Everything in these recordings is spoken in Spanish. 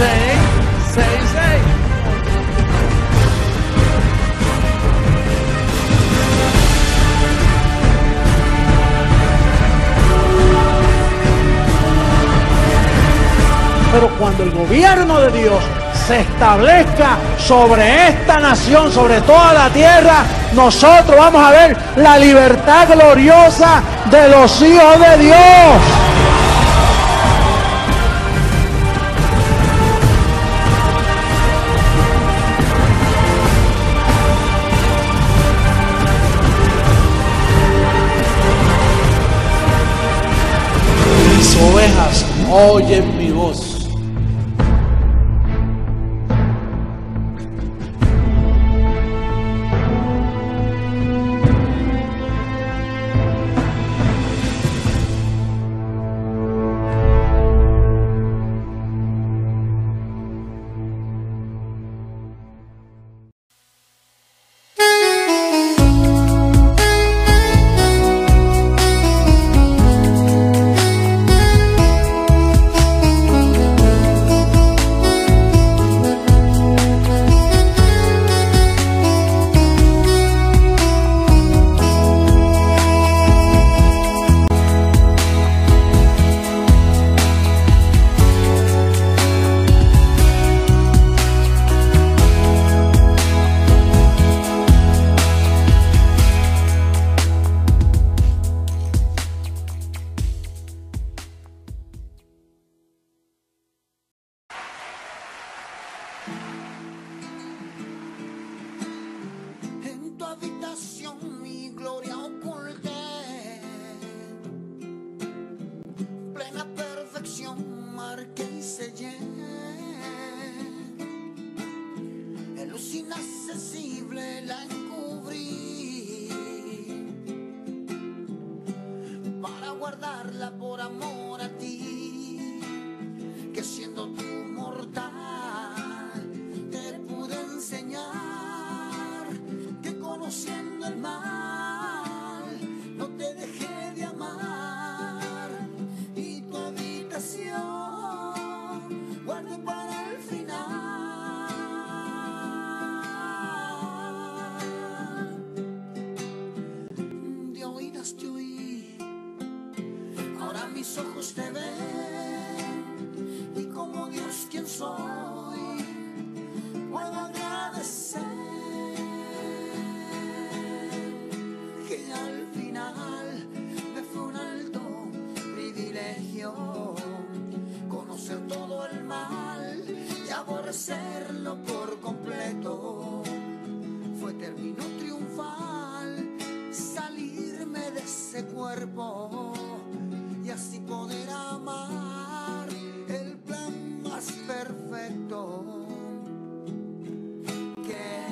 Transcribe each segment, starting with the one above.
666. Pero cuando el gobierno de Dios se establezca sobre esta nación, sobre toda la tierra, nosotros vamos a ver la libertad gloriosa de los hijos de Dios. Mis ovejas oyen mi voz. Mi gloria oculté, plena perfección marqué y sellé, en luz inaccesible la encubrí, para guardarla por amor a ti, que siendo tú mortal, te pude enseñar que conociendo el mal, no te dejé de amar, y tu habitación guardé para el final. De oídas te oí, ahora mis ojos te ven, y como Dios quien soy, puedo agradecer que al final me fue un alto privilegio conocer todo el mal y aborrecerlo por completo. Fue término triunfal salirme de ese cuerpo y así poder amar el plan más perfecto que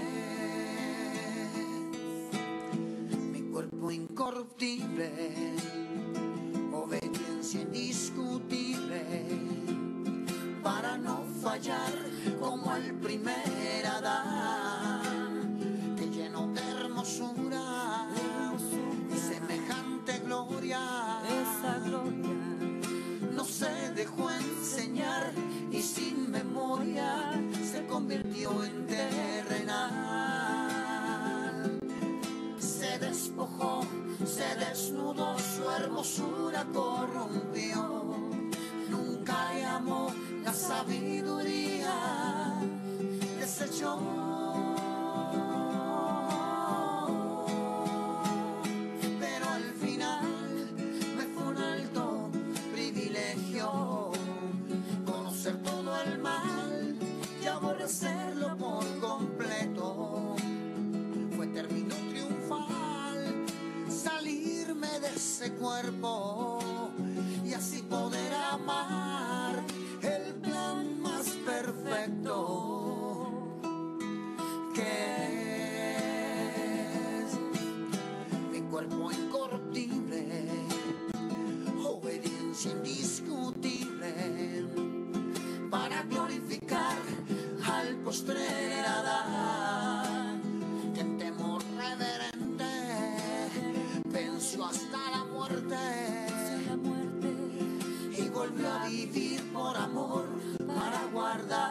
incorruptible, obediencia indiscutible, para no fallar como el primer Adán, que lleno de hermosura y semejante gloria, esa gloria no se dejó enseñar y sin memoria se convirtió en terrenal. Se despojó, se desnudó, su hermosura corrompió. Nunca amó la sabiduría, desechó. Pero al final me fue un alto privilegio conocer todo el mal y aborrecerlo por completo. Fue término triunfal salirme de ese cuerpo y así poder amar el plan más perfecto que es mi cuerpo incorruptible, obediencia indiscutible, para glorificar al postrer Adán, que en temor reverente venció hasta la muerte y volvió a vivir por amor para guardar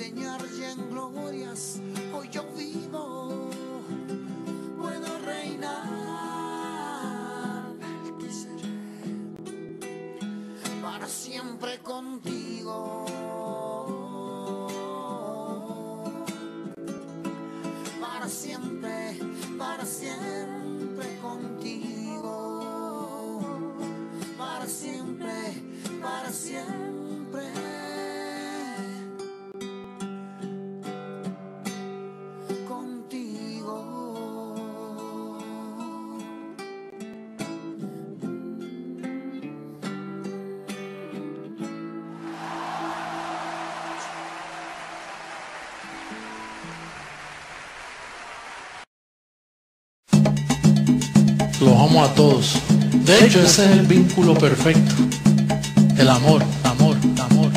enseñar y en glorias hoy yo vivo. Puedo reinar, aquí seré para siempre contigo. Para siempre contigo. Para siempre contigo. Los amo a todos. De hecho, ese es el vínculo perfecto. El amor, amor, amor.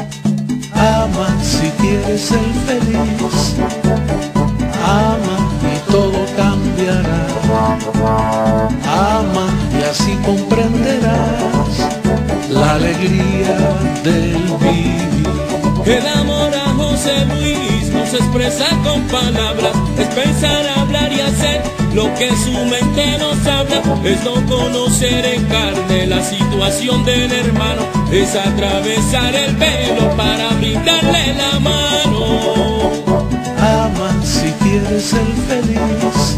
Ama si quieres ser feliz. Ama y todo cambiará. Ama y así comprenderás la alegría del vivir. El amor a José Luis no se expresa con palabras, es pensar, hablar y hacer lo que su mente nos habla. Es no conocer en carne la situación del hermano, es atravesar el velo para brindarle la mano. Ama si quieres ser feliz.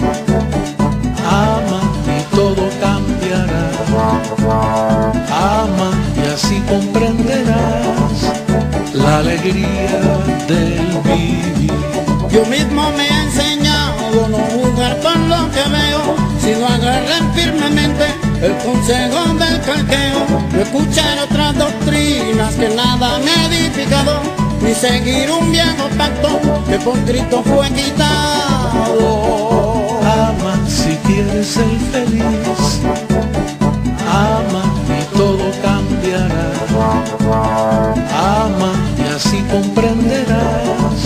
Ama y todo cambiará. Ama y así comprenderás la alegría del vivir. Yo mismo me he enseñado no jugar con lo que veo, sino agarrar firmemente el consejo del calqueo. No escuchar otras doctrinas que nada me ha edificado, ni seguir un viejo pacto que por Cristo fue quitado. Ama si quieres ser feliz. Ama y todo cambiará. Ama y así comprenderás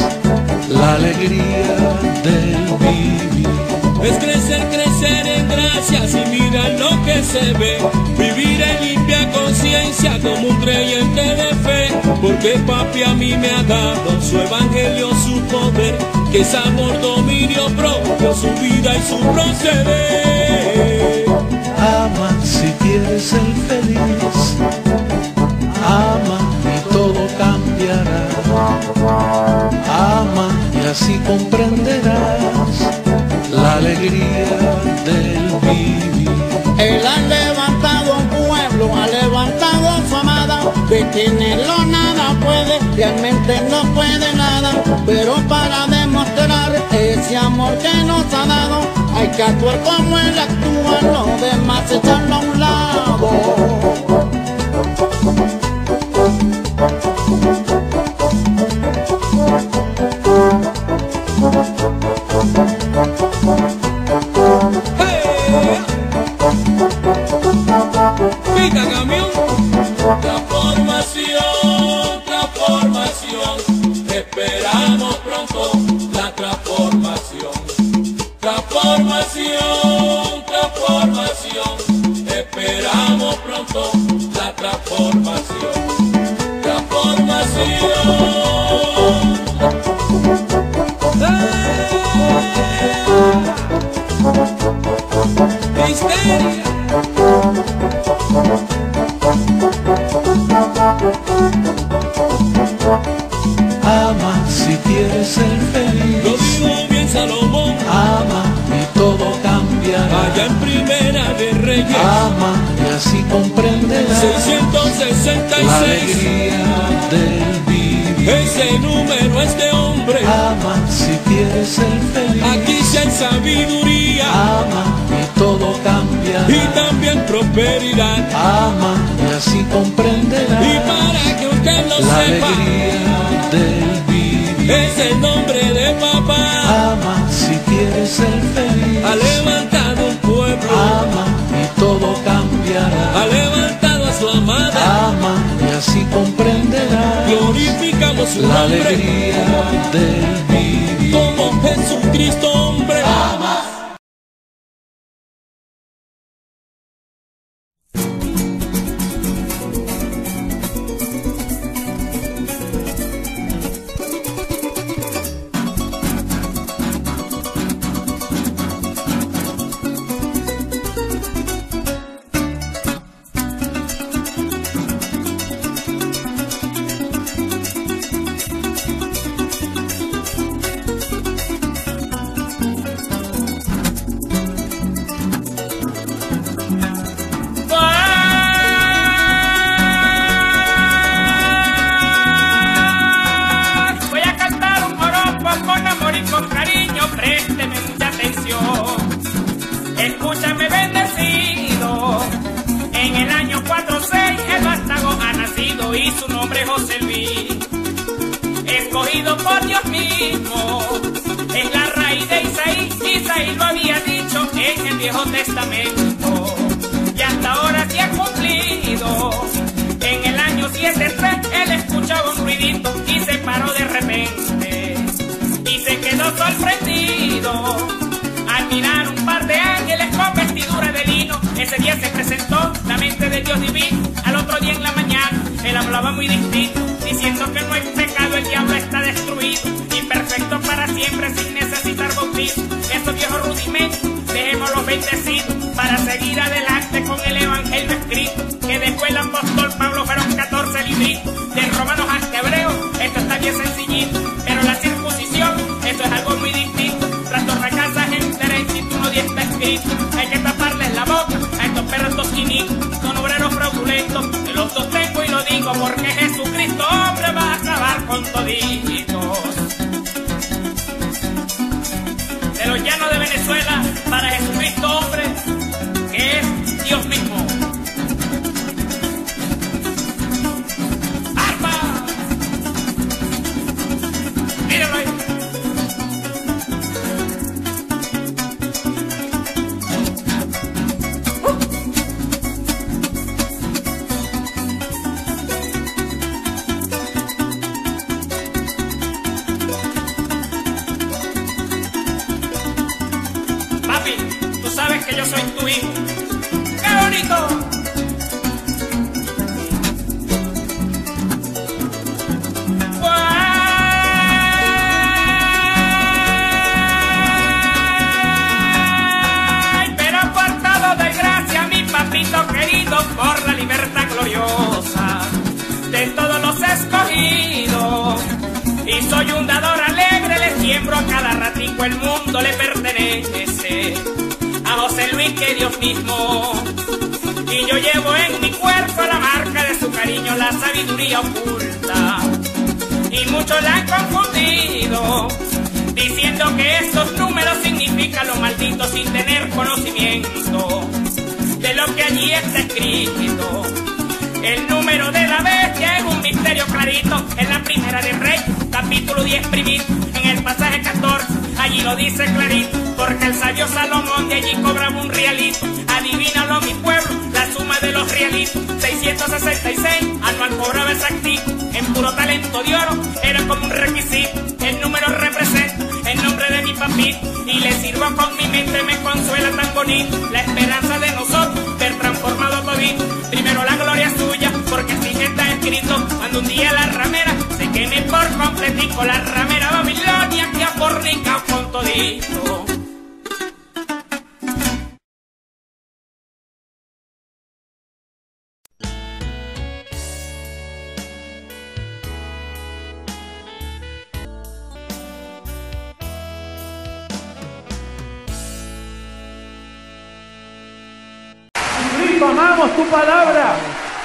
la alegría del vivir. Es crecer, crecer en gracia sin mirar lo que se ve, vivir en limpia conciencia como un creyente de fe, porque papi a mí me ha dado su evangelio, su poder, que es amor, dominio propio, su vida y su proceder. Ama si quieres ser feliz. Ama y todo cambiará. Ama y así comprenderás la alegría del vivir. Él ha levantado un pueblo, ha levantado su amada. Detenerlo nada puede, realmente no puede nada. Pero para demostrar ese amor que nos ha dado, hay que actuar como él actúa, lo demás echarlo a un lado. Pica camión. Transformación, transformación, esperamos pronto la transformación. Transformación, transformación, esperamos pronto la transformación. Transformación. Histeria. Ama si quieres ser feliz. Lo dijo bien Salomón. Ama y todo cambiará. Allá en Primera de Reyes. Ama y así comprenderás 666. la alegría del vivir. Ese número es de hombre. Ama si quieres ser feliz. Aquí sí hay sabiduría. Ama y todo cambiará. Y también prosperidad. Ama y así comprenderás Y para que usted lo la sepa, alegría del vivir. es el nombre de papá. Ama si quieres ser feliz. Ha levantado un pueblo. Ama y todo cambiará. Ha levantado a su amada. Ama y así comprenderás Glorificamos su la nombre alegría del vivir. como Jesucristo hombre. Viejo Testamento, y hasta ahora se ha cumplido. En el año 73 él escuchaba un ruidito y se paró de repente y se quedó sorprendido al mirar un par de ángeles con vestidura de lino. Ese día se presentó la mente de Dios divino. Al otro día en la mañana él hablaba muy distinto, diciendo que no hay pecado, el diablo está destruido y perfecto para siempre sin necesitar bautizo. Esos viejos rudimentos dejémoslos bendecidos para seguir adelante con el evangelio escrito, que después el apóstol Pablo fueron 14 libritos, de Romanos hasta Hebreos. Esto está bien sencillito, pero la circuncisión, eso es algo muy distinto. Trastorna casas enteras y si tú no está escrito, hay que taparles la boca a estos perros tosquinitos, son obreros fraudulentos, que los sostengo y lo digo porque Jesucristo hombre va a acabar con toditos. De los llanos de Venezuela para Jesucristo hombre, que es Dios mismo. ¡Arpa! Míralo ahí. Papi, tú sabes que yo soy tu hijo. ¡Qué bonito! ¡Ay! Pero por todo doy gracias a mi papito querido por la libertad gloriosa de todos los escogidos. Y soy un dador alegre, le siembro a cada ratico, el mundo le pertenece a José Luis, que Dios mismo. Y yo llevo en mi cuerpo la marca de su cariño, la sabiduría oculta. Y muchos la han confundido, diciendo que estos números significan lo maldito sin tener conocimiento de lo que allí está escrito. El número de la bestia es un misterio clarito en la Primera de Reyes, capítulo 10 primito, en el pasaje 14, allí lo dice clarito, porque el sabio Salomón de allí cobraba un realito. Adivínalo mi pueblo, la suma de los realitos, 666, anual cobraba exactito, en puro talento de oro, era como un requisito. El número representa el nombre de mi papito, y le sirvo con mi mente, me consuela tan bonito, la esperanza de nosotros, ver transformado todito, primero la gloria suya, porque así está escrito, cuando un día la ramera se queme por completico, la ramera Babilonia que ha fornicado con todito.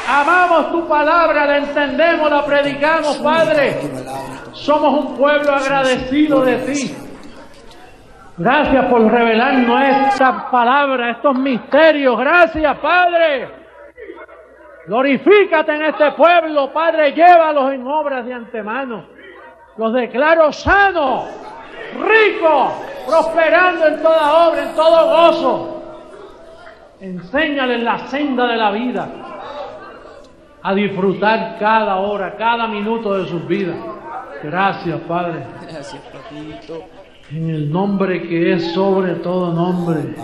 Amamos tu palabra, la entendemos, la predicamos, Padre. Somos un pueblo agradecido de ti. Gracias por revelarnos esta palabra, estos misterios. Gracias, Padre. Glorifícate en este pueblo, Padre. Llévalos en obras de antemano. Los declaro sanos, ricos, prosperando en toda obra, en todo gozo. Enséñales la senda de la vida, a disfrutar cada hora, cada minuto de sus vidas. Gracias, Padre. Gracias, papito. En el nombre que es sobre todo nombre.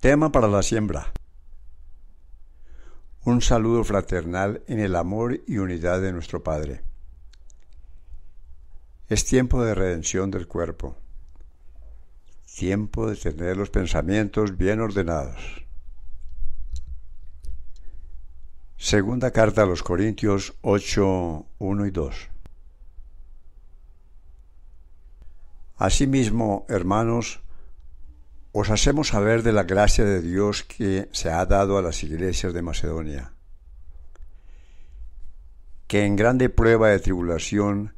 Tema para la siembra. Un saludo fraternal en el amor y unidad de nuestro Padre. Es tiempo de redención del cuerpo, tiempo de tener los pensamientos bien ordenados. Segunda carta a los Corintios 8, 1 y 2. Asimismo, hermanos, os hacemos saber de la gracia de Dios que se ha dado a las iglesias de Macedonia, que en grande prueba de tribulación,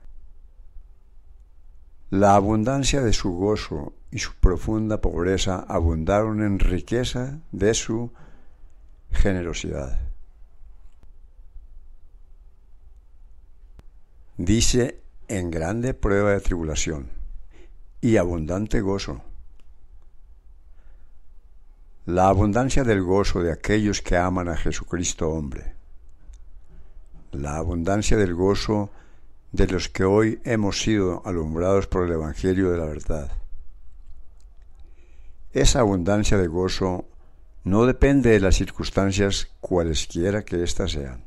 la abundancia de su gozo y su profunda pobreza abundaron en riqueza de su generosidad. Dice, en grande prueba de tribulación y abundante gozo. La abundancia del gozo de aquellos que aman a Jesucristo hombre. La abundancia del gozo de los que hoy hemos sido alumbrados por el Evangelio de la verdad. Esa abundancia de gozo no depende de las circunstancias cualesquiera que éstas sean.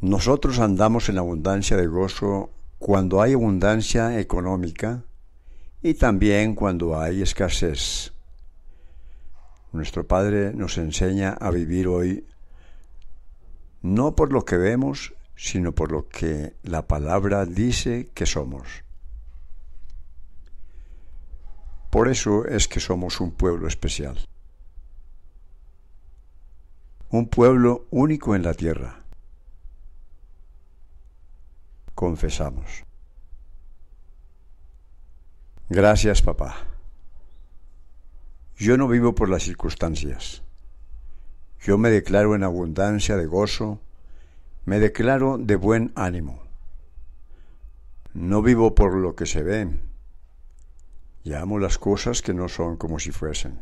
Nosotros andamos en abundancia de gozo cuando hay abundancia económica y también cuando hay escasez. Nuestro Padre nos enseña a vivir hoy no por lo que vemos, sino por lo que la palabra dice que somos. Por eso es que somos un pueblo especial, un pueblo único en la tierra. Confesamos. Gracias, papá. Yo no vivo por las circunstancias. Yo me declaro en abundancia de gozo, me declaro de buen ánimo. No vivo por lo que se ve. Llamo las cosas que no son como si fuesen.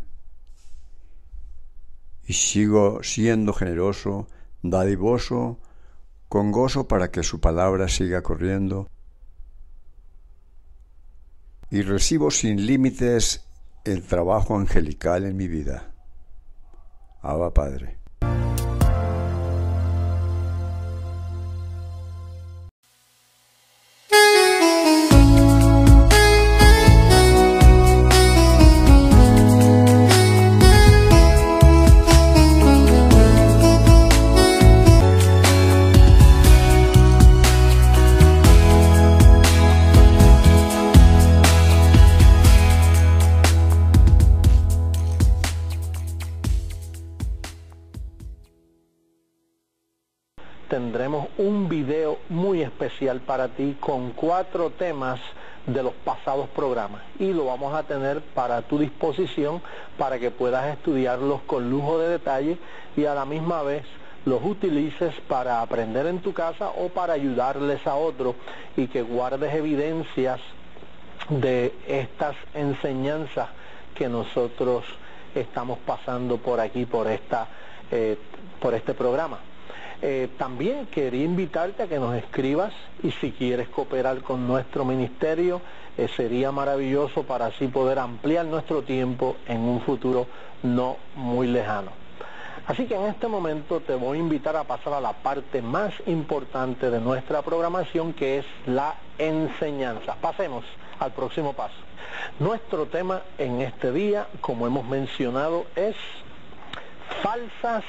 Y sigo siendo generoso, dadivoso, con gozo para que su palabra siga corriendo. Y recibo sin límites el trabajo angelical en mi vida. Abba Padre. Tendremos un video muy especial para ti con 4 temas de los pasados programas y lo vamos a tener para tu disposición para que puedas estudiarlos con lujo de detalle y a la misma vez los utilices para aprender en tu casa o para ayudarles a otros y que guardes evidencias de estas enseñanzas que nosotros estamos pasando por aquí, por este programa. También quería invitarte a que nos escribas y si quieres cooperar con nuestro ministerio, sería maravilloso para así poder ampliar nuestro tiempo en un futuro no muy lejano. Así que en este momento te voy a invitar a pasar a la parte más importante de nuestra programación, que es la enseñanza. Pasemos al próximo paso. Nuestro tema en este día, como hemos mencionado, es falsas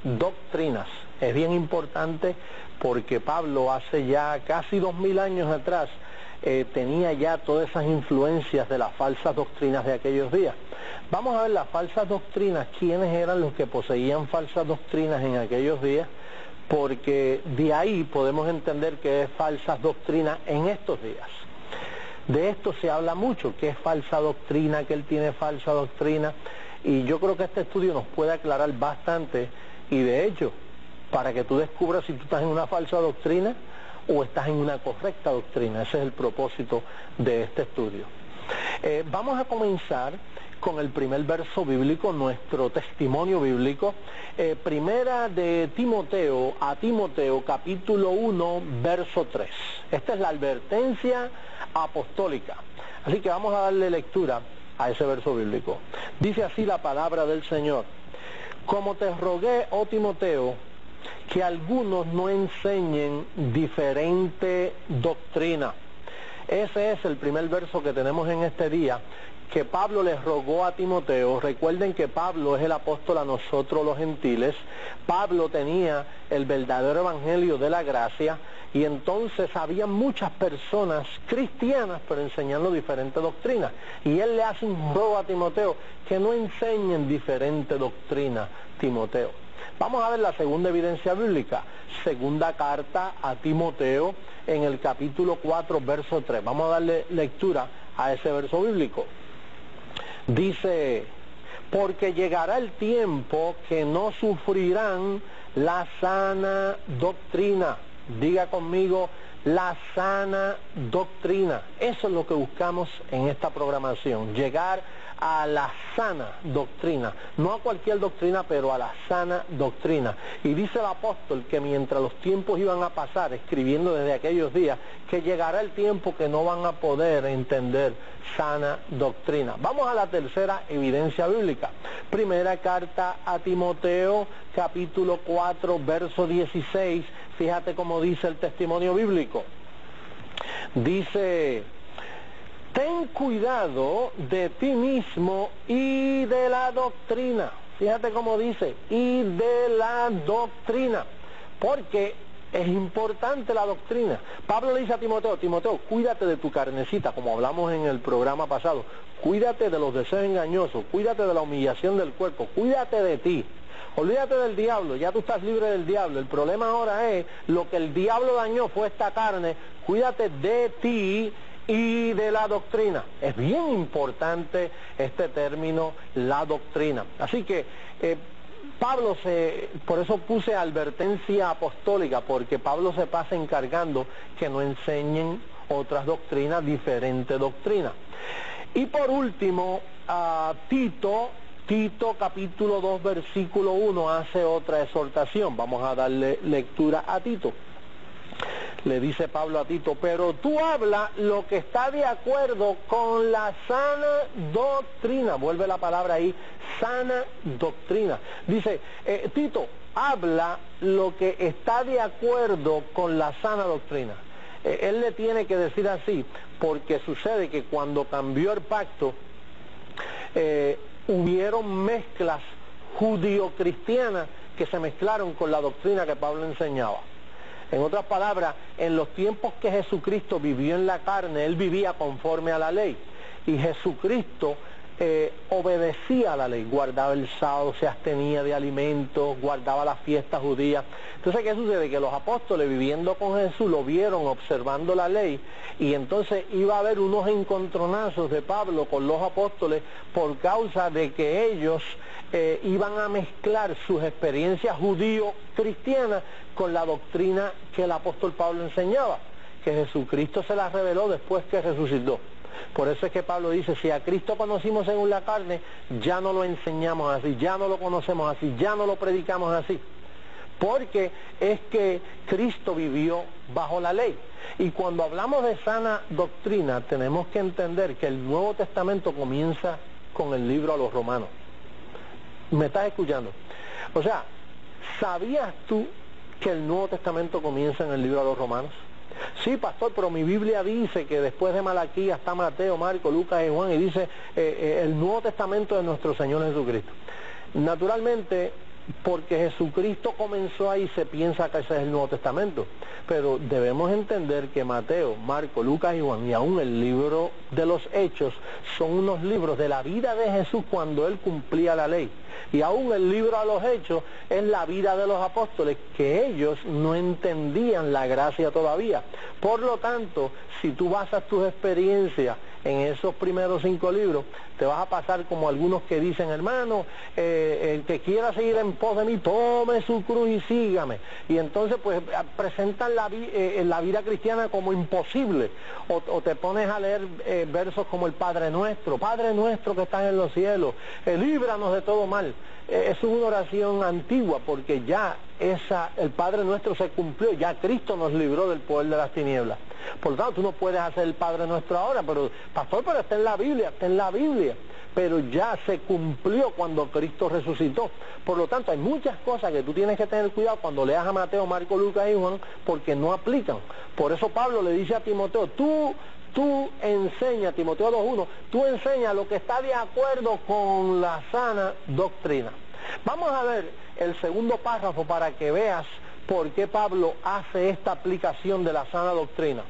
doctrinas. Es bien importante porque Pablo hace ya casi 2000 años atrás tenía ya todas esas influencias de las falsas doctrinas de aquellos días. Vamos a ver las falsas doctrinas, quiénes eran los que poseían falsas doctrinas en aquellos días, porque de ahí podemos entender que es falsas doctrinas en estos días. De esto se habla mucho, qué es falsa doctrina, que él tiene falsa doctrina, y yo creo que este estudio nos puede aclarar bastante, y de hecho, para que tú descubras si tú estás en una falsa doctrina o estás en una correcta doctrina. Ese es el propósito de este estudio. Vamos a comenzar con el primer verso bíblico, nuestro testimonio bíblico. Primera de Timoteo a Timoteo, capítulo 1, verso 3. Esta es la advertencia apostólica. Así que vamos a darle lectura a ese verso bíblico. Dice así la palabra del Señor. Como te rogué, oh Timoteo, que algunos no enseñen diferente doctrina. Ese es el primer verso que tenemos en este día, que Pablo les rogó a Timoteo. Recuerden que Pablo es el apóstol a nosotros los gentiles. Pablo tenía el verdadero evangelio de la gracia, y entonces había muchas personas cristianas pero enseñando diferentes doctrinas, y él le hace un rogo a Timoteo que no enseñen diferente doctrina, Timoteo. Vamos a ver la segunda evidencia bíblica, segunda carta a Timoteo, en el capítulo 4, verso 3. Vamos a darle lectura a ese verso bíblico. Dice: porque llegará el tiempo que no sufrirán la sana doctrina. Diga conmigo, la sana doctrina. Eso es lo que buscamos en esta programación, llegar a la sana doctrina, no a cualquier doctrina, pero a la sana doctrina. Y dice el apóstol que mientras los tiempos iban a pasar, escribiendo desde aquellos días, que llegará el tiempo que no van a poder entender sana doctrina. Vamos a la tercera evidencia bíblica. Primera carta a Timoteo, capítulo 4, verso 16. Fíjate cómo dice el testimonio bíblico. Dice: ten cuidado de ti mismo y de la doctrina. Fíjate cómo dice, y de la doctrina, porque es importante la doctrina. Pablo le dice a Timoteo: Timoteo, cuídate de tu carnecita, como hablamos en el programa pasado. Cuídate de los deseos engañosos, cuídate de la humillación del cuerpo, cuídate de ti. Olvídate del diablo, ya tú estás libre del diablo. El problema ahora es, lo que el diablo dañó fue esta carne. Cuídate de ti y de la doctrina. Es bien importante este término, la doctrina. Así que Pablo por eso puse advertencia apostólica, porque Pablo se pasa encargando que no enseñen otras doctrinas, diferentes doctrinas. Y por último, Tito capítulo 2 versículo 1 hace otra exhortación. Vamos a darle lectura a Tito. Le dice Pablo a Tito: pero tú habla lo que está de acuerdo con la sana doctrina. Vuelve la palabra ahí, sana doctrina. Dice, Tito, habla lo que está de acuerdo con la sana doctrina. Él le tiene que decir así, porque sucede que cuando cambió el pacto, hubieron mezclas judío-cristianas que se mezclaron con la doctrina que Pablo enseñaba. En otras palabras, en los tiempos que Jesucristo vivió en la carne, Él vivía conforme a la ley. Y Jesucristo obedecía a la ley, guardaba el sábado, se abstenía de alimentos, guardaba las fiestas judías. Entonces, ¿qué sucede? Que los apóstoles, viviendo con Jesús, lo vieron observando la ley, y entonces iba a haber unos encontronazos de Pablo con los apóstoles por causa de que ellos iban a mezclar sus experiencias judío-cristianas con la doctrina que el apóstol Pablo enseñaba, que Jesucristo se la reveló después que resucitó. Por eso es que Pablo dice: si a Cristo conocimos según la carne, ya no lo enseñamos así, ya no lo conocemos así, ya no lo predicamos así. Porque es que Cristo vivió bajo la ley. Y cuando hablamos de sana doctrina, tenemos que entender que el Nuevo Testamento comienza con el libro a los Romanos. ¿Me estás escuchando? O sea, ¿sabías tú que el Nuevo Testamento comienza en el libro a los Romanos? Sí, pastor, pero mi Biblia dice que después de Malaquías está Mateo, Marco, Lucas y Juan, y dice el Nuevo Testamento de nuestro Señor Jesucristo. Naturalmente, porque Jesucristo comenzó ahí, se piensa que ese es el Nuevo Testamento, pero debemos entender que Mateo, Marco, Lucas y Juan, y aún el libro de los Hechos, son unos libros de la vida de Jesús cuando Él cumplía la ley. Y aún el libro de los Hechos es la vida de los apóstoles, que ellos no entendían la gracia todavía. Por lo tanto, si tú basas tus experiencias en esos primeros 5 libros, te vas a pasar como algunos que dicen: hermano, el que quiera seguir en pos de mí, tome su cruz y sígame. Y entonces pues presentan la vida cristiana como imposible. O te pones a leer versos como el Padre Nuestro que estás en los cielos, líbranos de todo mal. Es una oración antigua, porque ya el Padre Nuestro se cumplió, ya Cristo nos libró del poder de las tinieblas. Por lo tanto, tú no puedes hacer el Padre Nuestro ahora, pero pastor, pero está en la Biblia, pero ya se cumplió cuando Cristo resucitó. Por lo tanto, hay muchas cosas que tú tienes que tener cuidado cuando leas a Mateo, Marco, Lucas y Juan, porque no aplican. Por eso Pablo le dice a Timoteo: tú tú enseñas, Timoteo 2:1, tú enseñas lo que está de acuerdo con la sana doctrina. Vamos a ver el segundo párrafo para que veas por qué Pablo hace esta aplicación de la sana doctrina.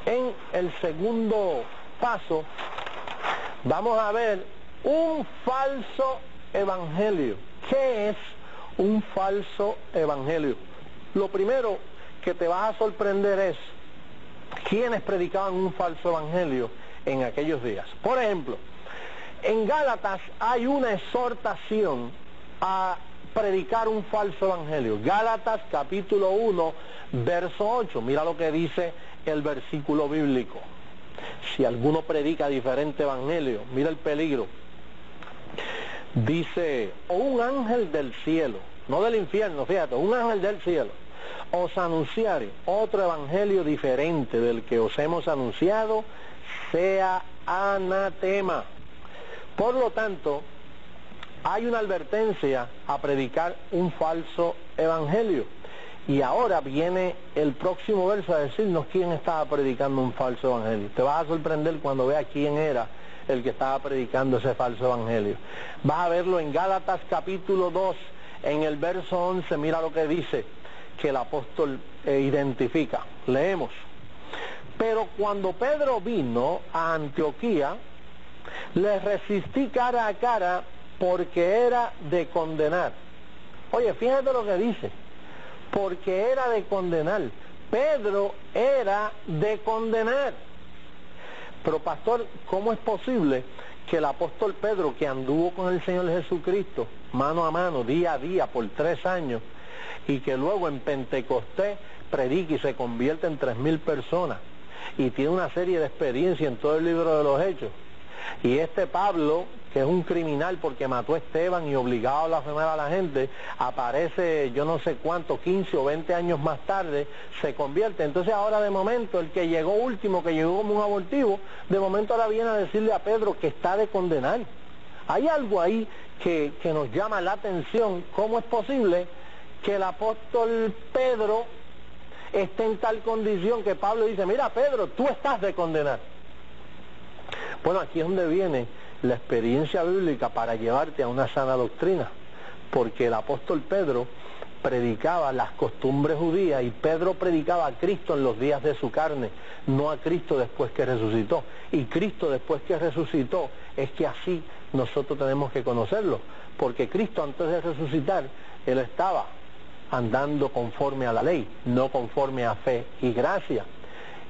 En el segundo paso vamos a ver un falso evangelio. ¿Qué es un falso evangelio? Lo primero que te vas a sorprender es quiénes predicaban un falso evangelio en aquellos días. Por ejemplo, en Gálatas hay una exhortación a predicar un falso evangelio. Gálatas capítulo 1, verso 8. Mira lo que dice el versículo bíblico. Si alguno predica diferente evangelio, mira el peligro. Dice, o un ángel del cielo, no del infierno, fíjate, un ángel del cielo, os anunciare otro evangelio diferente del que os hemos anunciado, sea anatema. Por lo tanto, hay una advertencia a predicar un falso evangelio. Y ahora viene el próximo verso a decirnos quién estaba predicando un falso evangelio. Te vas a sorprender cuando veas quién era el que estaba predicando ese falso evangelio. Vas a verlo en Gálatas capítulo 2, en el verso 11, mira lo que dice, que el apóstol identifica. Leemos. Pero cuando Pedro vino a Antioquía, le resistí cara a cara porque era de condenar. Oye, fíjate lo que dice. Porque era de condenar. Pedro era de condenar. Pero pastor, ¿cómo es posible que el apóstol Pedro, que anduvo con el Señor Jesucristo mano a mano, día a día, por 3 años, y que luego en Pentecostés predica y se convierte en 3,000 personas, y tiene una serie de experiencias en todo el libro de los Hechos, y este Pablo, que es un criminal porque mató a Esteban y obligaba a blasfemar a la gente, aparece yo no sé cuánto, 15 o 20 años más tarde, se convierte? Entonces ahora de momento, el que llegó último, que llegó como un abortivo, de momento ahora viene a decirle a Pedro que está de condenar. Hay algo ahí que nos llama la atención. ¿Cómo es posible que el apóstol Pedro esté en tal condición que Pablo dice, mira Pedro, tú estás de condenar? Bueno, aquí es donde viene la experiencia bíblica para llevarte a una sana doctrina, porque el apóstol Pedro predicaba las costumbres judías, y Pedro predicaba a Cristo en los días de su carne, no a Cristo después que resucitó. Y Cristo después que resucitó, es que así nosotros tenemos que conocerlo, porque Cristo antes de resucitar, Él estaba andando conforme a la ley, no conforme a fe y gracia.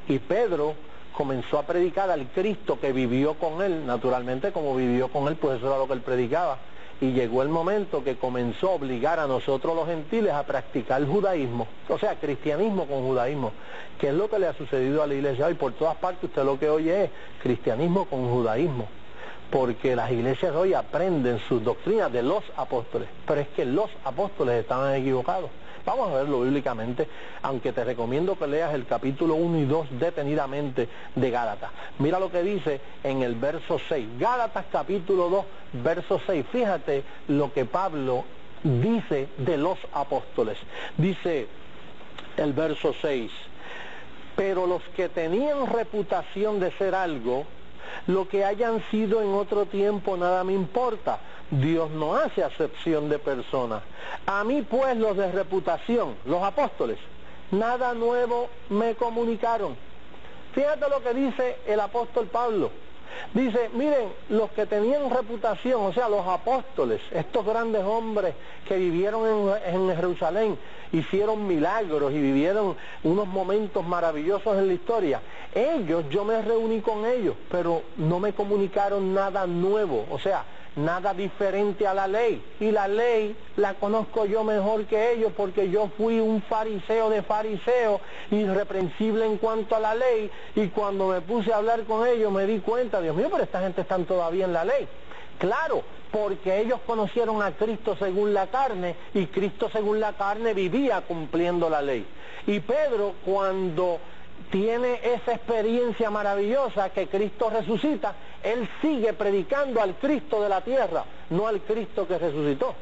Y Pedro comenzó a predicar al Cristo que vivió con él, naturalmente como vivió con él, pues eso era lo que él predicaba. Y llegó el momento que comenzó a obligar a nosotros los gentiles a practicar judaísmo, o sea, cristianismo con judaísmo, que es lo que le ha sucedido a la iglesia hoy. Por todas partes usted lo que oye es cristianismo con judaísmo, porque las iglesias hoy aprenden sus doctrinas de los apóstoles, pero es que los apóstoles estaban equivocados. Vamos a verlo bíblicamente, aunque te recomiendo que leas el capítulo 1 y 2 detenidamente de Gálatas. Mira lo que dice en el verso 6, Gálatas capítulo 2, verso 6. Fíjate lo que Pablo dice de los apóstoles. Dice el verso 6, pero los que tenían reputación de ser algo, lo que hayan sido en otro tiempo nada me importa. Dios no hace acepción de personas. A mí pues los de reputación, los apóstoles, nada nuevo me comunicaron. Fíjate lo que dice el apóstol Pablo. Dice, miren, los que tenían reputación, o sea, los apóstoles, estos grandes hombres que vivieron en Jerusalén, hicieron milagros y vivieron unos momentos maravillosos en la historia. Ellos, yo me reuní con ellos, pero no me comunicaron nada nuevo, o sea, nada diferente a la ley. Y la ley la conozco yo mejor que ellos, porque yo fui un fariseo de fariseos, irreprensible en cuanto a la ley, y cuando me puse a hablar con ellos me di cuenta, Dios mío, pero esta gente está todavía en la ley. Claro, porque ellos conocieron a Cristo según la carne, y Cristo según la carne vivía cumpliendo la ley. Y Pedro, cuando tiene esa experiencia maravillosa que Cristo resucita, él sigue predicando al Cristo de la tierra, no al Cristo que resucitó.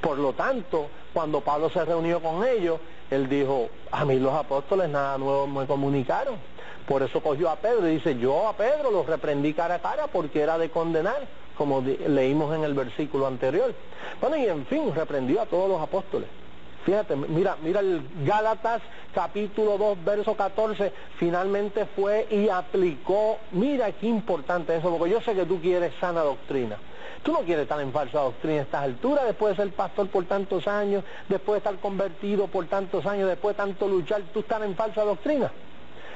Por lo tanto, cuando Pablo se reunió con ellos, él dijo, a mí los apóstoles nada nuevo me comunicaron. Por eso cogió a Pedro y dice, yo a Pedro lo reprendí cara a cara porque era de condenar, como leímos en el versículo anterior. Bueno, y en fin, reprendió a todos los apóstoles. Fíjate, mira el Gálatas capítulo 2, verso 14, finalmente fue y aplicó. Mira qué importante eso, porque yo sé que tú quieres sana doctrina. Tú no quieres estar en falsa doctrina a estas alturas, después de ser pastor por tantos años, después de estar convertido por tantos años, después de tanto luchar, tú estás en falsa doctrina.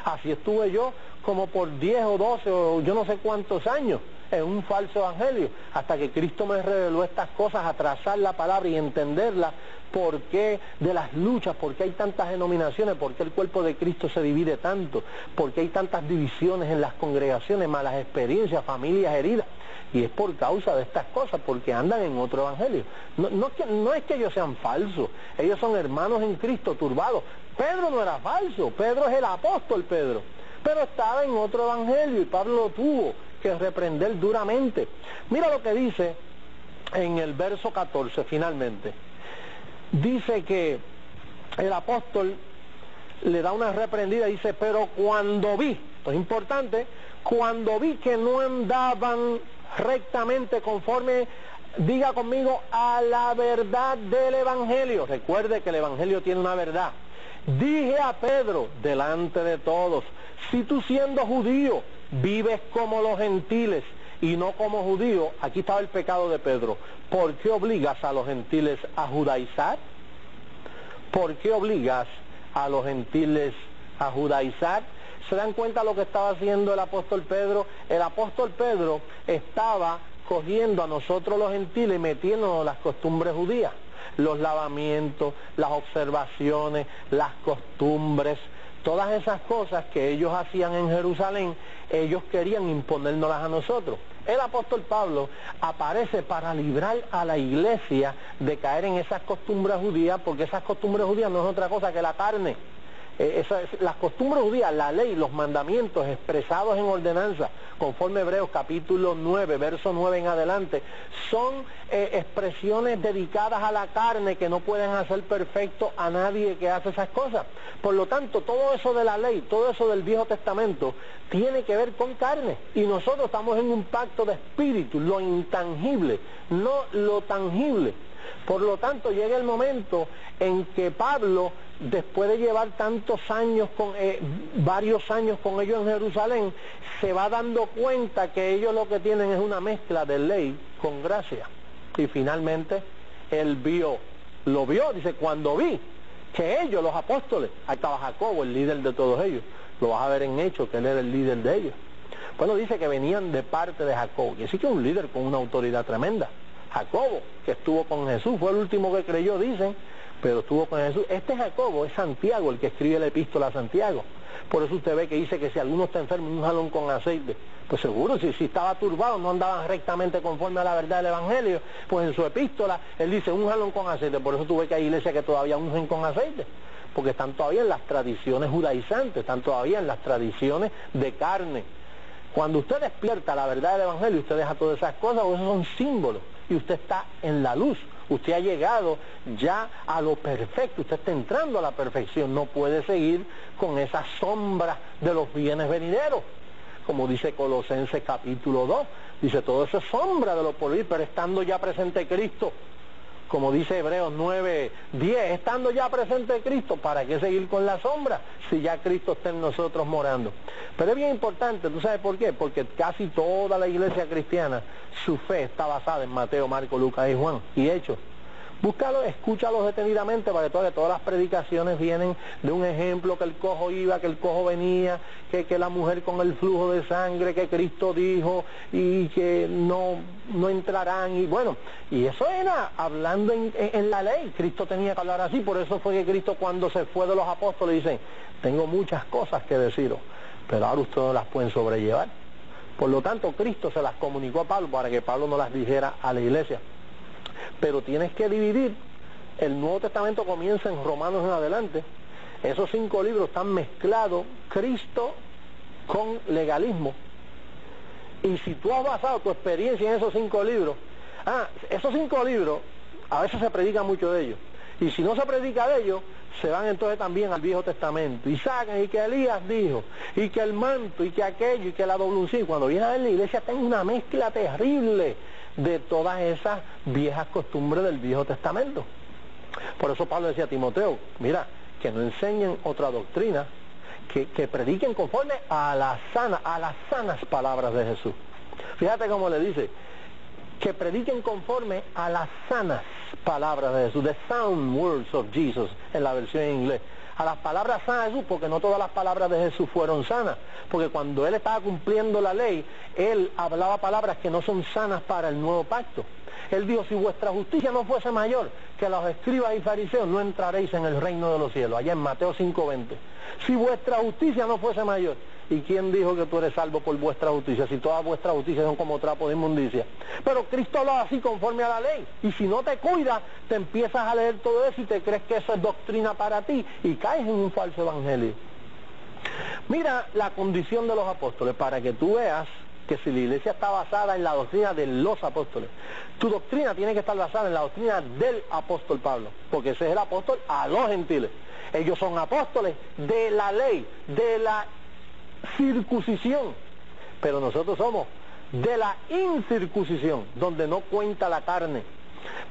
Así estuve yo como por 10 o 12 o yo no sé cuántos años en un falso evangelio, hasta que Cristo me reveló estas cosas, a trazar la palabra y entenderla, por qué de las luchas, por qué hay tantas denominaciones, por qué el cuerpo de Cristo se divide tanto, por qué hay tantas divisiones en las congregaciones, malas experiencias, familias heridas. Y es por causa de estas cosas, porque andan en otro evangelio. No es que ellos sean falsos, ellos son hermanos en Cristo turbados. Pedro no era falso, Pedro es el apóstol Pedro, pero estaba en otro evangelio y Pablo lo tuvo que reprender duramente. Mira lo que dice en el verso 14 finalmente. Dice que el apóstol le da una reprendida, dice, pero cuando vi, esto es importante, cuando vi que no andaban rectamente conforme, diga conmigo, a la verdad del evangelio. Recuerde que el evangelio tiene una verdad. Dije a Pedro, delante de todos, si tú siendo judío vives como los gentiles y no como judío, aquí estaba el pecado de Pedro. ¿Por qué obligas a los gentiles a judaizar? ¿Por qué obligas a los gentiles a judaizar? ¿Se dan cuenta lo que estaba haciendo el apóstol Pedro? El apóstol Pedro estaba cogiendo a nosotros los gentiles y metiéndonos en las costumbres judías. Los lavamientos, las observaciones, las costumbres, todas esas cosas que ellos hacían en Jerusalén, ellos querían imponérnoslas a nosotros. El apóstol Pablo aparece para librar a la iglesia de caer en esas costumbres judías, porque esas costumbres judías no es otra cosa que la carne. Las costumbres judías, la ley, los mandamientos expresados en ordenanza, conforme Hebreos capítulo 9, verso 9 en adelante, son expresiones dedicadas a la carne que no pueden hacer perfecto a nadie que hace esas cosas. Por lo tanto, todo eso de la ley, todo eso del Viejo Testamento, tiene que ver con carne. Y nosotros estamos en un pacto de espíritu, lo intangible, no lo tangible. Por lo tanto, llega el momento en que Pablo, después de llevar tantos años, varios años con ellos en Jerusalén, se va dando cuenta que ellos lo que tienen es una mezcla de ley con gracia. Y finalmente, él lo vio, dice, cuando vi que ellos, los apóstoles, ahí estaba Jacobo, el líder de todos ellos, lo vas a ver en Hechos, que él era el líder de ellos. Bueno, dice que venían de parte de Jacobo, que sí que es un líder con una autoridad tremenda. Jacobo, que estuvo con Jesús, fue el último que creyó, dicen, pero estuvo con Jesús. Este Jacobo es Santiago, el que escribe la epístola a Santiago. Por eso usted ve que dice que si alguno está enfermo, un jalón con aceite. Pues seguro, si estaba turbado, no andaban rectamente conforme a la verdad del evangelio, pues en su epístola, él dice un jalón con aceite. Por eso tú ves que hay iglesias que todavía ungen con aceite, porque están todavía en las tradiciones judaizantes, están todavía en las tradiciones de carne. Cuando usted despierta la verdad del evangelio, usted deja todas esas cosas, porque esos son símbolos, y usted está en la luz. Usted ha llegado ya a lo perfecto, usted está entrando a la perfección, no puede seguir con esa sombra de los bienes venideros. Como dice Colosenses capítulo 2, dice todo eso es sombra de lo por venir, pero estando ya presente Cristo. Como dice Hebreos 9, 10, estando ya presente Cristo, ¿para qué seguir con la sombra si ya Cristo está en nosotros morando? Pero es bien importante, ¿tú sabes por qué? Porque casi toda la iglesia cristiana, su fe está basada en Mateo, Marcos, Lucas y Juan y Hechos. Búscalo, escúchalos detenidamente, para que todas las predicaciones vienen de un ejemplo, que el cojo iba, que el cojo venía, que la mujer con el flujo de sangre, que Cristo dijo, y que no entrarán, y bueno, y eso era hablando en la ley. Cristo tenía que hablar así, por eso fue que Cristo, cuando se fue de los apóstoles, dice, tengo muchas cosas que deciros, pero ahora ustedes no las pueden sobrellevar. Por lo tanto, Cristo se las comunicó a Pablo para que Pablo no las dijera a la iglesia. Pero tienes que dividir. El Nuevo Testamento comienza en Romanos en adelante. Esos 5 libros están mezclados, Cristo con legalismo. Y si tú has basado tu experiencia en esos 5 libros, esos 5 libros, a veces se predica mucho de ellos. Y si no se predica de ellos, se van entonces también al Viejo Testamento y sacan y que Elías dijo, y que el manto, y que aquello, y que la WC. Cuando viene a ver la iglesia tiene una mezcla terrible de todas esas viejas costumbres del Viejo Testamento. Por eso Pablo decía a Timoteo, mira, que no enseñen otra doctrina, que prediquen conforme a las sanas palabras de Jesús. Fíjate cómo le dice, que prediquen conforme a las sanas palabras de Jesús, the sound words of Jesus, en la versión en inglés. A las palabras sanas de Jesús, porque no todas las palabras de Jesús fueron sanas, porque cuando Él estaba cumpliendo la ley, Él hablaba palabras que no son sanas para el nuevo pacto. Él dijo, si vuestra justicia no fuese mayor que los escribas y fariseos, no entraréis en el reino de los cielos, allá en Mateo 5:20. Si vuestra justicia no fuese mayor. ¿Y quién dijo que tú eres salvo por vuestra justicia? Si todas vuestras justicias son como trapo de inmundicia. Pero Cristo hablaba así conforme a la ley. Y si no te cuidas, te empiezas a leer todo eso y te crees que eso es doctrina para ti y caes en un falso evangelio. Mira la condición de los apóstoles para que tú veas que si la iglesia está basada en la doctrina de los apóstoles, tu doctrina tiene que estar basada en la doctrina del apóstol Pablo, porque ese es el apóstol a los gentiles. Ellos son apóstoles de la ley, de la circuncisión, pero nosotros somos de la incircuncisión, donde no cuenta la carne.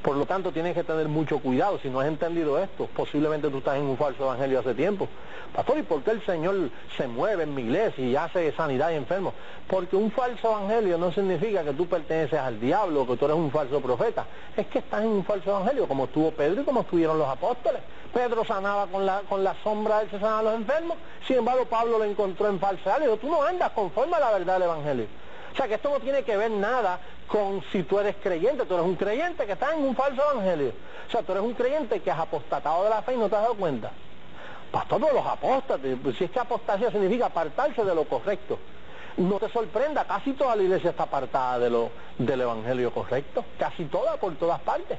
Por lo tanto tienes que tener mucho cuidado. Si no has entendido esto, posiblemente tú estás en un falso evangelio hace tiempo. Pastor, ¿y por qué el Señor se mueve en mi iglesia y hace sanidad y enfermos? Porque un falso evangelio no significa que tú perteneces al diablo o que tú eres un falso profeta. Es que estás en un falso evangelio, como estuvo Pedro y como estuvieron los apóstoles. Pedro sanaba con la sombra, él se sanaba a los enfermos. Sin embargo, Pablo lo encontró en falso evangelio. Tú no andas conforme a la verdad del evangelio. O sea, que esto no tiene que ver nada con si tú eres creyente. Tú eres un creyente que está en un falso evangelio. O sea, tú eres un creyente que has apostatado de la fe y no te has dado cuenta. Pastor, no, los apóstatas, pues si es que apostasía significa apartarse de lo correcto. No te sorprenda, casi toda la iglesia está apartada del evangelio correcto. Casi toda, por todas partes.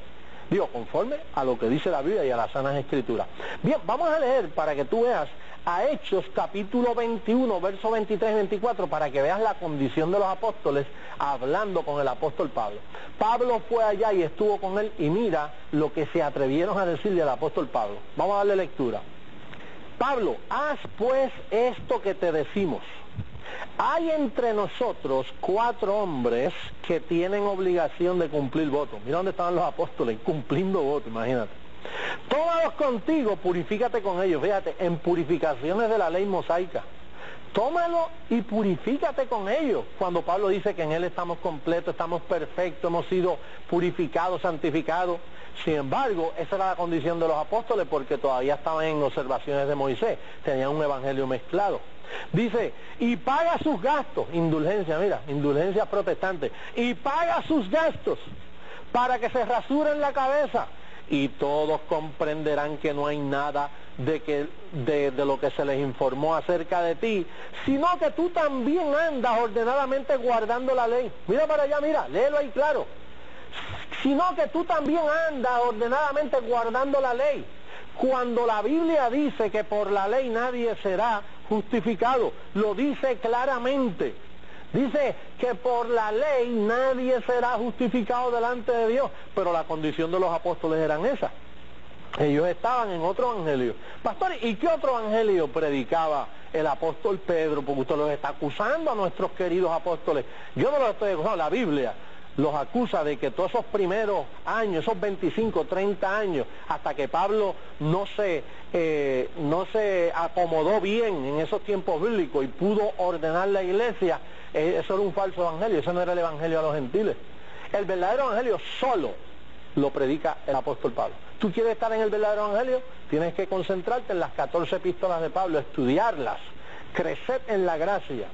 Digo, conforme a lo que dice la Biblia y a las sanas escrituras. Bien, vamos a leer para que tú veas a Hechos capítulo 21, versos 23 y 24, para que veas la condición de los apóstoles hablando con el apóstol Pablo. Pablo fue allá y estuvo con él y mira lo que se atrevieron a decirle al apóstol Pablo. Vamos a darle lectura. Pablo, haz pues esto que te decimos. Hay entre nosotros 4 hombres que tienen obligación de cumplir votos. Mira dónde estaban los apóstoles, cumpliendo votos, imagínate. Tómalos contigo, purifícate con ellos. Fíjate, en purificaciones de la ley mosaica. Tómalo y purifícate con ellos. Cuando Pablo dice que en Él estamos completos, estamos perfectos, hemos sido purificados, santificados. Sin embargo, esa era la condición de los apóstoles porque todavía estaban en observaciones de Moisés. Tenían un evangelio mezclado. Dice, y paga sus gastos, indulgencia, mira, indulgencia protestante, y paga sus gastos para que se rasuren la cabeza. Y todos comprenderán que no hay nada de lo que se les informó acerca de ti, sino que tú también andas ordenadamente guardando la ley. Mira para allá, mira, léelo ahí claro. Sino que tú también andas ordenadamente guardando la ley. Cuando la Biblia dice que por la ley nadie será justificado, lo dice claramente. Dice que por la ley nadie será justificado delante de Dios, pero la condición de los apóstoles eran esa. Ellos estaban en otro evangelio. Pastor, ¿y qué otro evangelio predicaba el apóstol Pedro? Porque usted los está acusando a nuestros queridos apóstoles. Yo no los estoy acusando, la Biblia los acusa de que todos esos primeros años, esos 25, 30 años, hasta que Pablo no se acomodó bien en esos tiempos bíblicos y pudo ordenar la iglesia, eso era un falso evangelio, eso no era el evangelio a los gentiles. El verdadero evangelio solo lo predica el apóstol Pablo. ¿Tú quieres estar en el verdadero evangelio? Tienes que concentrarte en las 14 epístolas de Pablo, estudiarlas, crecer en la gracia.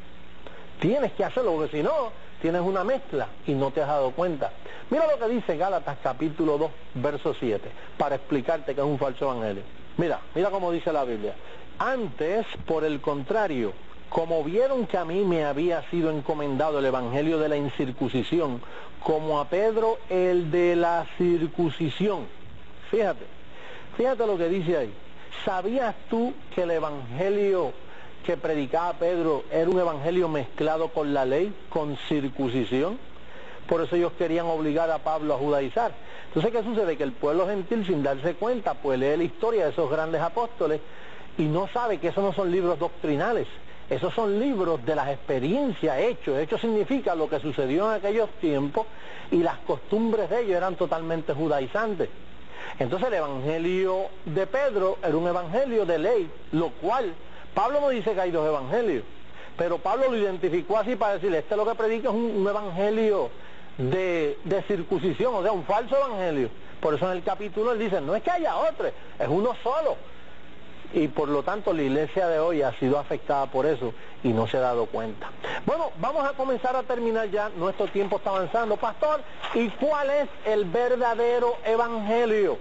Tienes que hacerlo, porque si no, tienes una mezcla y no te has dado cuenta. Mira lo que dice Gálatas capítulo 2, verso 7, para explicarte que es un falso evangelio. Mira cómo dice la Biblia. Antes, por el contrario, como vieron que a mí me había sido encomendado el evangelio de la incircuncisión, como a Pedro el de la circuncisión. Fíjate lo que dice ahí. ¿Sabías tú que el evangelio que predicaba Pedro era un evangelio mezclado con la ley, con circuncisión? Por eso ellos querían obligar a Pablo a judaizar. Entonces, ¿qué sucede? Que el pueblo gentil, sin darse cuenta, pues lee la historia de esos grandes apóstoles y no sabe que esos no son libros doctrinales. Esos son libros de las experiencias, hechos. Hechos significa lo que sucedió en aquellos tiempos y las costumbres de ellos eran totalmente judaizantes. Entonces el evangelio de Pedro era un evangelio de ley, lo cual Pablo no dice que hay dos evangelios, pero Pablo lo identificó así para decirle, este lo que predica es un evangelio de circuncisión, o sea, un falso evangelio. Por eso en el capítulo él dice, no es que haya otro, es uno solo. Y por lo tanto la iglesia de hoy ha sido afectada por eso y no se ha dado cuenta. Bueno, vamos a comenzar a terminar ya, nuestro tiempo está avanzando. Pastor, ¿y cuál es el verdadero evangelio?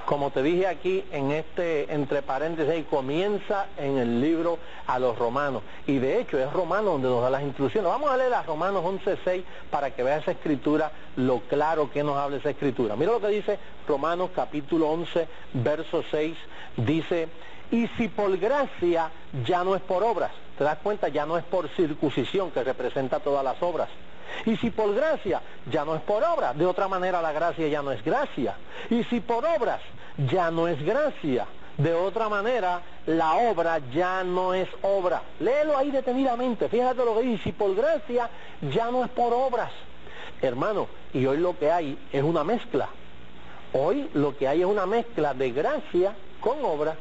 Como te dije aquí, en entre paréntesis, comienza en el libro a los Romanos. Y de hecho es Romanos donde nos da las instrucciones. Vamos a leer a Romanos 11:6 para que veas esa escritura, lo claro que nos habla esa escritura. Mira lo que dice Romanos capítulo 11, verso 6. Dice, y si por gracia ya no es por obras. ¿Te das cuenta? Ya no es por circuncisión, que representa todas las obras. Y si por gracia, ya no es por obra. De otra manera la gracia ya no es gracia. Y si por obras, ya no es gracia. De otra manera la obra ya no es obra. Léelo ahí detenidamente. Fíjate lo que dice. Si por gracia, ya no es por obras. Hermano, y hoy lo que hay es una mezcla. Hoy lo que hay es una mezcla de gracia con obra.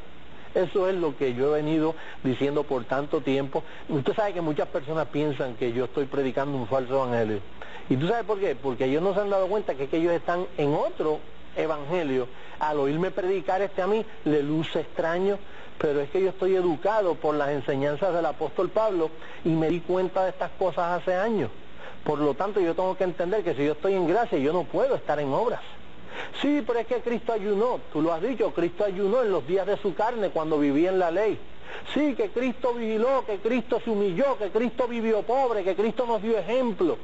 Eso es lo que yo he venido diciendo por tanto tiempo. Usted sabe que muchas personas piensan que yo estoy predicando un falso evangelio. ¿Y tú sabes por qué? Porque ellos no se han dado cuenta que ellos están en otro evangelio. Al oírme predicar a mí, le luce extraño, pero es que yo estoy educado por las enseñanzas del apóstol Pablo y me di cuenta de estas cosas hace años. Por lo tanto, yo tengo que entender que si yo estoy en gracia, yo no puedo estar en obras. Sí, pero es que Cristo ayunó, tú lo has dicho, Cristo ayunó en los días de su carne cuando vivía en la ley. Sí, que Cristo vigiló, que Cristo se humilló, que Cristo vivió pobre, que Cristo nos dio ejemplo.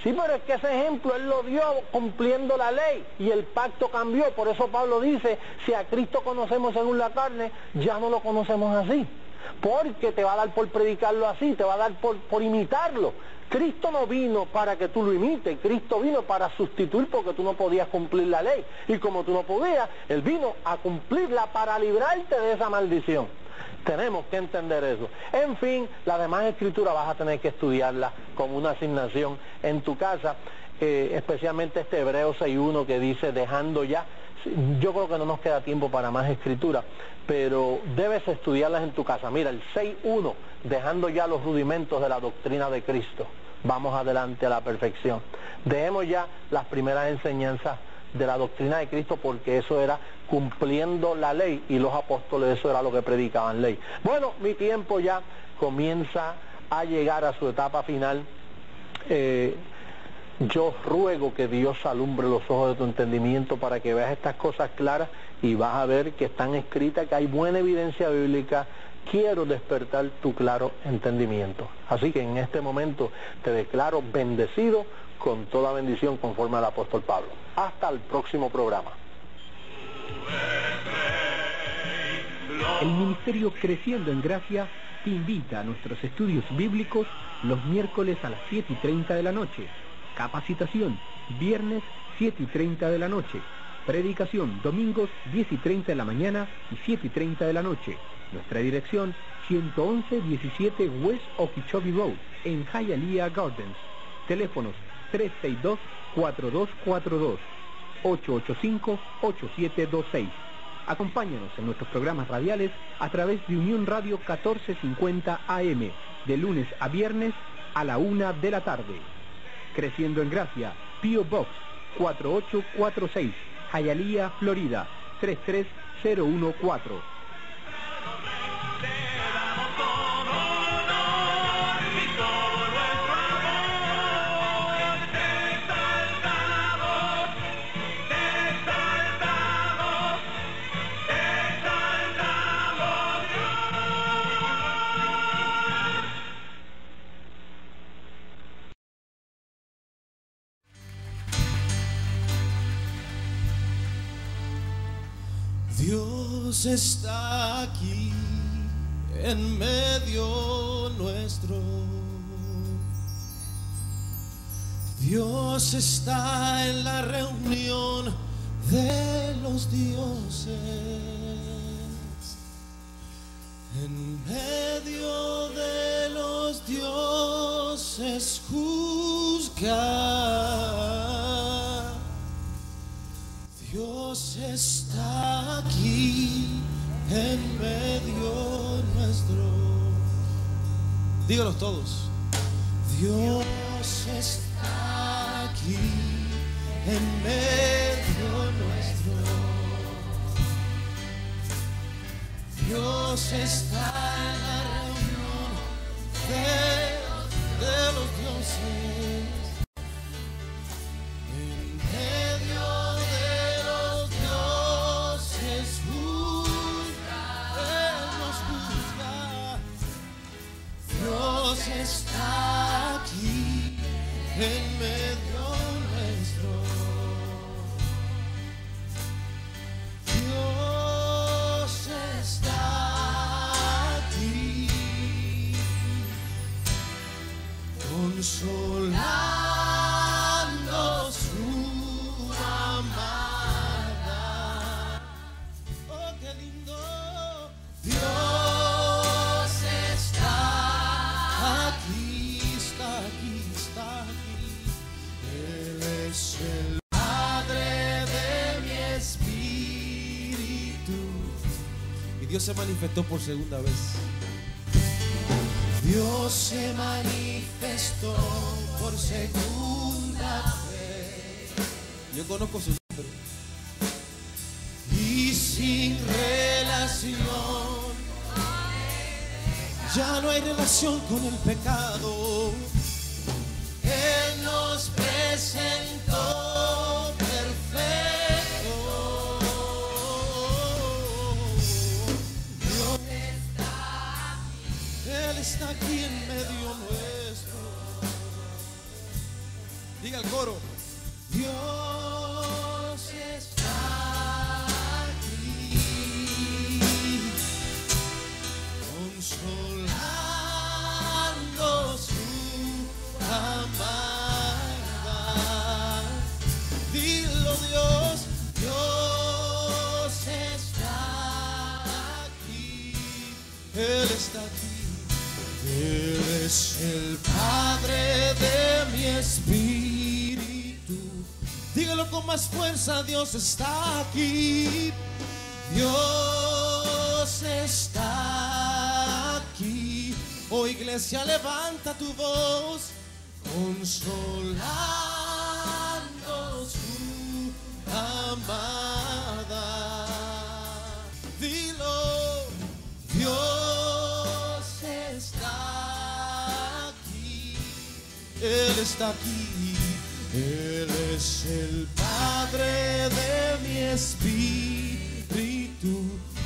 Sí, pero es que ese ejemplo Él lo dio cumpliendo la ley y el pacto cambió. Por eso Pablo dice, si a Cristo conocemos según la carne, ya no lo conocemos así. Porque te va a dar por predicarlo así, te va a dar por imitarlo. Cristo no vino para que tú lo imites, Cristo vino para sustituir porque tú no podías cumplir la ley. Y como tú no podías, Él vino a cumplirla para librarte de esa maldición. Tenemos que entender eso. En fin, la demás escritura vas a tener que estudiarla como una asignación en tu casa, especialmente Hebreos 6:1 que dice dejando ya. Yo creo que no nos queda tiempo para más escritura, pero debes estudiarlas en tu casa. Mira, el 6:1, dejando ya los rudimentos de la doctrina de Cristo. Vamos adelante a la perfección. Dejemos ya las primeras enseñanzas de la doctrina de Cristo porque eso era cumpliendo la ley y los apóstoles eso era lo que predicaban ley. Bueno, mi tiempo ya comienza a llegar a su etapa final. Yo ruego que Dios alumbre los ojos de tu entendimiento para que veas estas cosas claras y vas a ver que están escritas, que hay buena evidencia bíblica. Quiero despertar tu claro entendimiento. Así que en este momento te declaro bendecido con toda bendición conforme al apóstol Pablo. Hasta el próximo programa. El Ministerio Creciendo en Gracia te invita a nuestros estudios bíblicos los miércoles a las 7:30 de la noche. Capacitación, viernes 7:30 de la noche. Predicación, domingos 10:30 de la mañana y 7:30 de la noche. Nuestra dirección, 111-17 West Okeechobee Road, en Hialeah Gardens. Teléfonos 362-4242, 885-8726. Acompáñanos en nuestros programas radiales a través de Unión Radio 1450 AM, de lunes a viernes a la 1 de la tarde. Creciendo en Gracia, P.O. Box 4846, Hialeah, Florida 33014. Dios está aquí en medio nuestro. Dios está en la reunión de los dioses, en medio de los dioses juzga. Dios está aquí en medio nuestro. Dígalos todos. Dios está aquí en medio nuestro. Dios está en la reunión de los dioses, en medio de los dioses juzga, Él nos juzga. Dios está aquí en medio nuestro. Dios está aquí consolando su amada. Oh, qué lindo. Dios está aquí, está aquí, está aquí. Él es el Padre de mi espíritu. Y Dios se manifestó por segunda vez. Dios se manifestó por segunda vez. Yo conozco su nombre. Y sin relación, ya no hay relación con el pecado. Él nos presentó perfecto. Dios está aquí. Él está aquí en medio nuestro. Diga el coro. Dios está aquí consolando su amada. Dilo, Dios, Dios está aquí. Él está aquí. Él es el Padre de mi espíritu. Dígalo con más fuerza. Dios está aquí. Dios está aquí. Oh, iglesia, levanta tu voz consolando su amada. Dilo, Dios está aquí. Él está aquí. Él es el Padre de mi espíritu.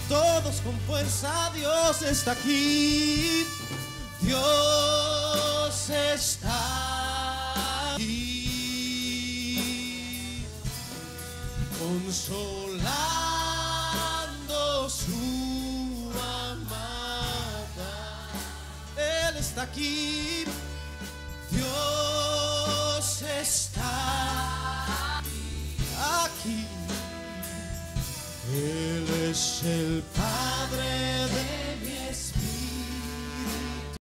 Todos con fuerza. Dios está aquí. Dios está aquí consolando su amada. Él está aquí. Dios está aquí. Él es el Padre